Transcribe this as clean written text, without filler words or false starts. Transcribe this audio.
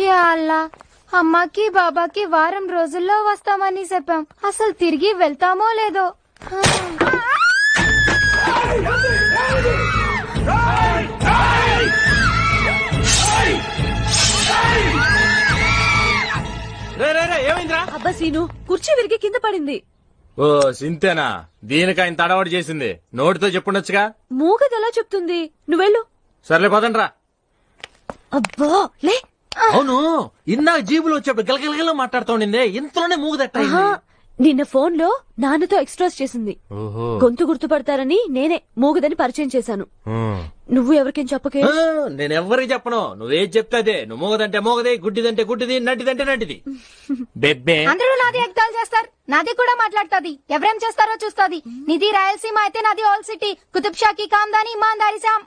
Yeah అల్లా, అమ్మకి బాబాకి వారం రోజుల్లో వస్తామని చెప్పాం. అసలు తిరిగి వెళ్తామో లేదో. ఏమైందిరా? అబ్బా సీను, కుర్చీ విరిగి కింద పడింది. ఓ సింతేనా? దీనికి ఆయన తడవాడు చేసింది. నోటితో చెప్పుండొచ్చుగా. మూగది ఎలా చెప్తుంది? నువ్వెళ్ళు. సర్లే పదండ్రా. అబ్బా లే. అవును, ఇందాక జీబులో వచ్చేప్పుడు గలగలగల మాట్లాడుతూ ఉండిందే, ఇంతలోనే మూగదట్ట. నిన్న ఫోన్ లో నాన్నతో ఎక్స్ట్రాస్ చేసింది. గొంతు గుర్తుపడతారని నేనే మూగదని పరిచయం చేశాను. నువ్వు ఎవరికేం చెప్పకే. నేనెవ్వరికి చెప్పను. నువ్వేం చెప్తే అదే. నువ్వు మూగదంటే మూగది, గుడ్డిదంటే గుడ్డిది, నటిదంటే నటిది. బెబ్బే అందరూ నాది ఎగ్జాల్ చేస్తారు, నాది కూడా మాట్లాడుతుంది. ఎవరేం చేస్తారో చూస్తుంది. నిధి రాయలసీమ అయితే నాది ఆల్ సిటీ. కుతుబ్ షాకి కామ్దాని ఇమాందారి శామ్.